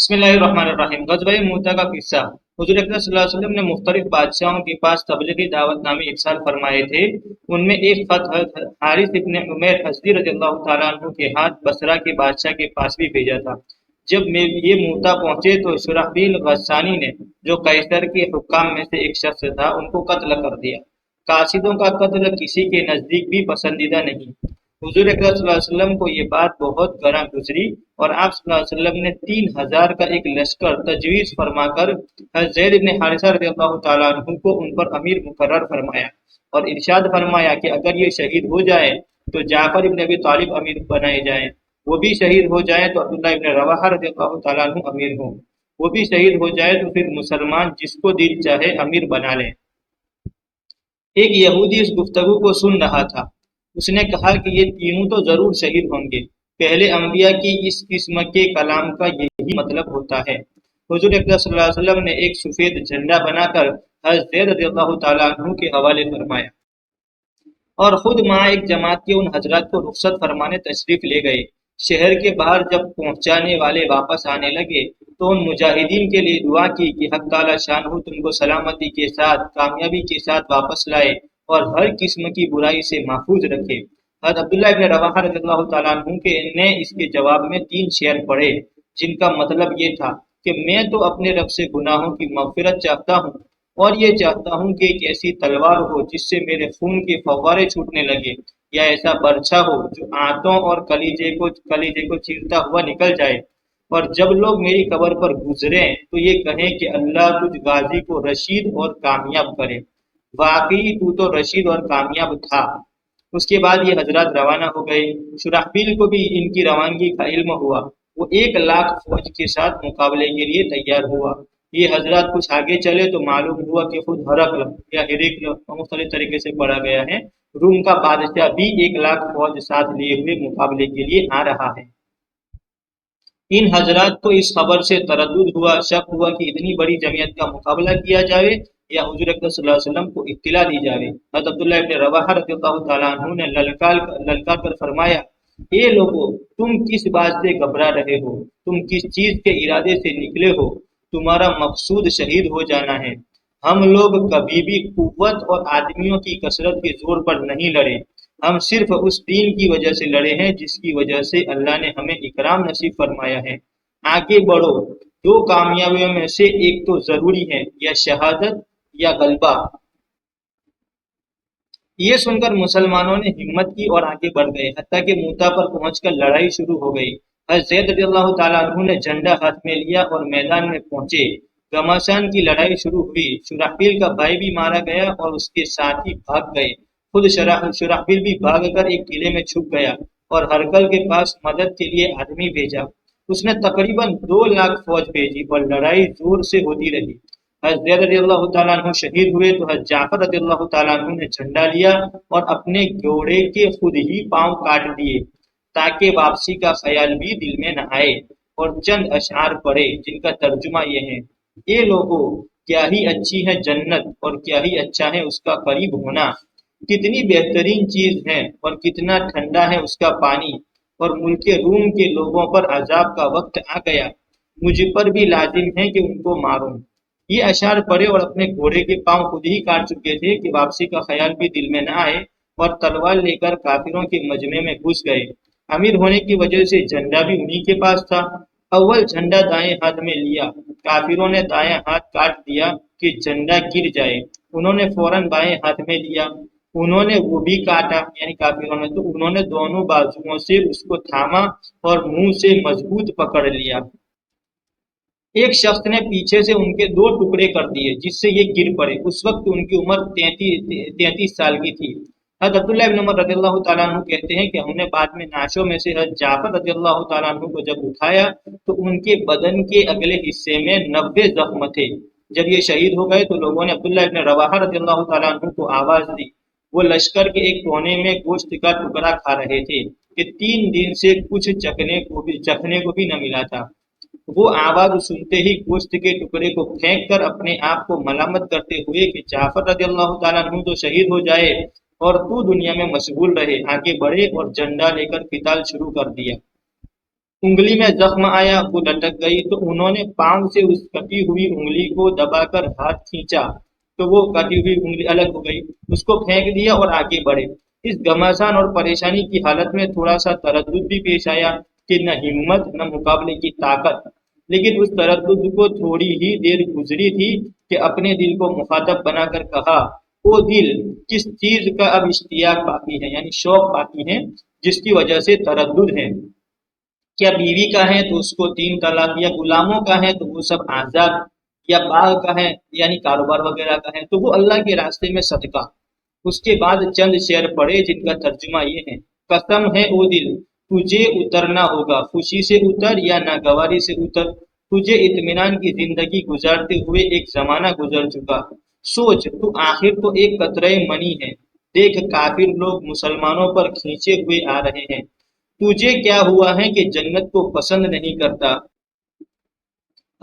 بسم اللہ الرحمن الرحیم۔ غزوہ موتا کا قصہ۔ حضور اکرم صلی اللہ علیہ وسلم نے مختلف بادشاہوں کے پاس تبلیغی دعوت نامے ارسال فرمائے تھے۔ ان میں ایک خط حارث ابن عمیر ازدی رضی اللہ تعالیٰ عنہ کے ہاتھ بصرہ کے بادشاہ کے پاس بھی بھیجا تھا۔ جب یہ موتا پہنچے تو شرحبیل غسانی نے، جو قیصر کے حکام میں سے ایک شخص تھا، ان کو قتل کر دیا۔ قاصدوں کا قتل کسی کے نزدیک بھی پسندیدہ نہیں۔ حضور اکرم صلی اللہ علیہ وسلم کو یہ بات بہت گراں گزری اور آپ صلی اللہ علیہ وسلم نے 3000 کا ایک لشکر تجویز فرما کر زید بن حارثہ رضی اللہ تعالیٰ عنہ کو ان پر امیر مقرر فرمایا اور ارشاد فرمایا کہ اگر یہ شہید ہو جائے تو جعفر ابن ابی طالب امیر بنائے جائیں، وہ بھی شہید ہو جائیں تو عبداللہ ابن رواحہ رضی اللہ تعالیٰ عنہ امیر ہوں، وہ بھی شہید ہو جائے تو پھر مسلمان جس کو دل چاہے امیر بنا لیں۔ ایک یہودی اس گفتگو کو سن رہا تھا۔ اس نے کہا کہ یہ تینوں تو ضرور شہید ہوں گے، پہلے انبیاء کی اس قسم کے کلام کا یہی مطلب ہوتا ہے۔ حضور اکرم صلی اللہ علیہ وسلم نے ایک سفید جھنڈا بنا کر حضرت زید رضی اللہ تعالیٰ عنہ کے حوالے فرمایا اور خود مع ایک جماعت کے ان حضرات کو رخصت فرمانے تشریف لے گئے۔ شہر کے باہر جب پہنچانے والے واپس آنے لگے تو ان مجاہدین کے لیے دعا کی کہ حق تعالی شانہ تم کو سلامتی کے ساتھ، کامیابی کے ساتھ واپس لائے اور ہر قسم کی برائی سے محفوظ رکھے۔ حضرت عبداللہ ابن رواحہ رضی اللہ تعالیٰ عنہ نے اس کے جواب میں 3 شعر پڑھے، جن کا مطلب یہ تھا کہ میں تو اپنے رب سے گناہوں کی مغفرت چاہتا ہوں اور یہ چاہتا ہوں کہ ایک ایسی تلوار ہو جس سے میرے خون کے فوارے چھوٹنے لگے، یا ایسا برچھا ہو جو آنتوں اور کلیجے کو چیرتا ہوا نکل جائے، اور جب لوگ میری قبر پر گزریں تو یہ کہیں کہ اللہ تجھ غازی کو رشید اور کامیاب کرے۔ واقعی تو تو رشید اور کامیاب تھا۔ اس کے بعد یہ حضرات روانہ ہو گئے۔ شرحبیل کو بھی ان کی روانگی کا علم ہوا۔ وہ 1,00,000 فوج کے ساتھ مقابلے کے لیے تیار ہوا۔ یہ حضرات کچھ آگے چلے تو معلوم ہوا کہ خود ہرقل یا ہرقل، مختلف طریقے سے پڑھا گیا ہے، روم کا بادشاہ بھی 1,00,000 فوج ساتھ لیے ہوئے مقابلے کے لیے آ رہا ہے۔ ان حضرات کو اس خبر سے تردد ہوا، شک ہوا کہ اتنی بڑی جمعیت کا مقابلہ کیا جائے یا حضور اکرم صلی اللہ علیہ وسلم کو اطلاع دی جائے۔ حضرت عبداللہ ابن رواحہ رضی اللہ تعالیٰ عنہ نے للکار کر فرمایا، اے لوگو، تم کس بات سے گھبرا رہے ہو؟ تم کس چیز کے ارادے سے نکلے ہو؟ تمہارا مقصود شہید ہو جانا ہے۔ ہم لوگ کبھی بھی قوت اور آدمیوں کی کثرت کے زور پر نہیں لڑے، ہم صرف اس دین کی وجہ سے لڑے ہیں جس کی وجہ سے اللہ نے ہمیں اکرام نصیب فرمایا ہے۔ آگے بڑھو، 2 کامیابیوں میں سے ایک تو ضروری ہے، یا شہادت یا غلبہ۔ یہ سن کر مسلمانوں نے ہمت کی اور آگے بڑھ گئے، حتیٰ کہ موتا پر پہنچ کر لڑائی شروع ہو گئی۔ حضرت زید رضی اللہ تعالیٰ عنہ نے جھنڈا ہاتھ میں لیا اور میدان میں پہنچے۔ گھمسان کی لڑائی شروع ہوئی۔ شرحبیل کا بھائی بھی مارا گیا اور اس کے ساتھی بھاگ گئے۔ خود شرحبیل بھی بھاگ کر ایک قلعے میں چھپ گیا اور ہرقل کے پاس مدد کے لیے آدمی بھیجا۔ اس نے تقریباً 2,00,000 فوج بھیجی اور لڑائی زور سے ہوتی رہی۔ حضرت زید رضی اللہ تعالیٰ عنہ شہید ہوئے تو حضرت جعفر رضی اللہ تعالیٰ عنہ نے جھنڈا لیا اور اپنے گھوڑے کے خود ہی پاؤں کاٹ دیے تاکہ واپسی کا خیال بھی دل میں نہ آئے، اور چند اشعار پڑھے جن کا ترجمہ یہ ہے، اے لوگو، کیا ہی اچھی ہے جنت اور کیا ہی اچھا ہے اس کا قریب ہونا، کتنی بہترین چیز ہے اور کتنا ٹھنڈا ہے اس کا پانی، اور ملک روم کے لوگوں پر عذاب کا وقت آ گیا، مجھ پر بھی لازم ہے کہ ان کو ماروں۔ یہ اشعار پڑھے اور اپنے گھوڑے کے پاؤں خود ہی کاٹ چکے تھے کہ واپسی کا خیال بھی دل میں نہ آئے، اور تلوار لے کر کافروں کے مجمع میں گھس گئے۔ امیر ہونے کی وجہ سے جھنڈا بھی انہی کے پاس تھا۔ اول جھنڈا دائیں ہاتھ میں لیا، کافروں نے دائیں ہاتھ کاٹ دیا کہ جھنڈا گر جائے، انہوں نے فوراً بائیں ہاتھ میں لیا، انہوں نے وہ بھی کاٹا، یعنی کافروں نے، تو انہوں نے دونوں بازوؤں سے اس کو تھاما اور منہ سے مضبوط پکڑ لیا۔ ایک شخص نے پیچھے سے ان کے 2 ٹکڑے کر دیے جس سے یہ گر پڑے۔ اس وقت ان کی عمر 33 سال کی تھی۔ حضرت عبداللہ بن عمر رضی اللہ تعالیٰ عنہ کہتے ہیں کہ ہم نے بعد میں نعشوں میں سے حضرت جعفر رضی اللہ تعالیٰ عنہ کو جب اٹھایا تو ان کے بدن کے اگلے حصے میں 90 زخم تھے۔ جب یہ شہید ہو گئے تو لوگوں نے عبداللہ بن رواحہ رضی اللہ تعالیٰ عنہ کو آواز دی۔ وہ لشکر کے ایک کونے میں گوشت کا ٹکڑا کھا رہے تھے کہ 3 دن سے کچھ چکھنے کو بھی نہ ملا تھا۔ وہ آواز سنتے ہی گوشت کے ٹکڑے کو پھینک کر اپنے آپ کو ملامت کرتے ہوئے کہ جعفر رضی اللہ تعالیٰ عنہ تو شہید ہو جائے اور تو دنیا میں مشغول رہے، آگے بڑھے اور جھنڈا لے کر قتال شروع کر دیا۔ انگلی میں زخم آیا، وہ لٹک گئی، تو انہوں نے پاؤں سے اس کٹی ہوئی انگلی کو دبا کر ہاتھ کھینچا تو وہ کٹی ہوئی انگلی الگ ہو گئی، اس کو پھینک دیا اور آگے بڑھے۔ اس گھمسان اور پریشانی کی حالت میں تھوڑا سا تردد بھی پیش آیا کہ نہ ہمت نہ مقابلے کی طاقت، لیکن اس تردد کو تھوڑی ہی دیر گزری تھی کہ اپنے دل کو مخاطب بنا کر کہا، او دل، کس چیز کا اب اشتیاق باقی ہے، یعنی شوق باقی ہے جس کی وجہ سے تردد ہے؟ کیا بیوی کا ہے تو اس کو 3 طلاق، یا غلاموں کا ہے تو وہ سب آزاد، یا باغ کا ہے یعنی کاروبار وغیرہ کا ہے تو وہ اللہ کے راستے میں صدقہ۔ اس کے بعد چند شعر پڑھے جن کا ترجمہ یہ ہے، قسم ہے او دل تجھے اترنا ہوگا، خوشی سے اتر یا ناگواری سے اتر، تجھے اطمینان کی زندگی گزارتے ہوئے ایک زمانہ گزر چکا، سوچ تو آخر تو ایک قطرہ منی ہے، دیکھ کافر لوگ مسلمانوں پر کھینچے ہوئے آ رہے ہیں، تجھے کیا ہوا ہے کہ جنت کو پسند نہیں کرتا؟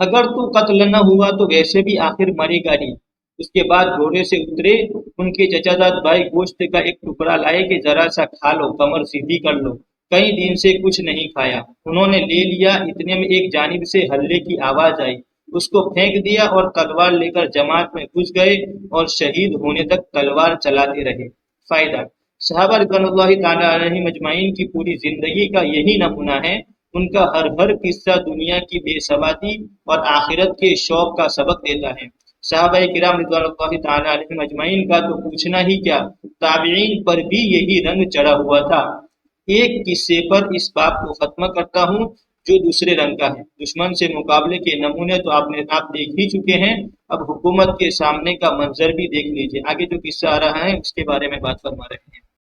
اگر تو قتل نہ ہوا تو ویسے بھی آخر مرے گا ہی۔ اس کے بعد گھوڑے سے اترے، ان کے چچا زاد بھائی گوشت کا ایک ٹکڑا لائے کہ ذرا سا کھا لو، کمر سیدھی کر لو، کئی دن سے کچھ نہیں کھایا۔ انہوں نے لے لیا، اتنے میں ایک جانب سے ہلے کی آواز آئی، اس کو پھینک دیا اور تلوار لے کر جماعت میں گھس گئے اور شہید ہونے تک تلوار چلاتے رہے۔ فائدہ: صحابہ رضوان اللہ تعالی علیہ مجمعین کی پوری زندگی کا یہی نمونہ ہے، ان کا ہر قصہ دنیا کی بے ثباتی اور آخرت کے شوق کا سبق دیتا ہے۔ صحابہ کرام رضوان اللہ تعالی علیہ مجمعین کا تو پوچھنا ہی کیا، تابعین پر بھی یہی رنگ چڑھا ہوا تھا۔ ایک قصے پر اس باب کو ختم کرتا ہوں جو دوسرے رنگ کا ہے۔ دشمن سے مقابلے کے نمونے تو آپ دیکھ ہی چکے ہیں، اب حکومت کے سامنے کا منظر بھی دیکھ لیجئے۔ آگے جو قصہ آ رہا ہے اس کے بارے میں بات فرما رہے ہیں۔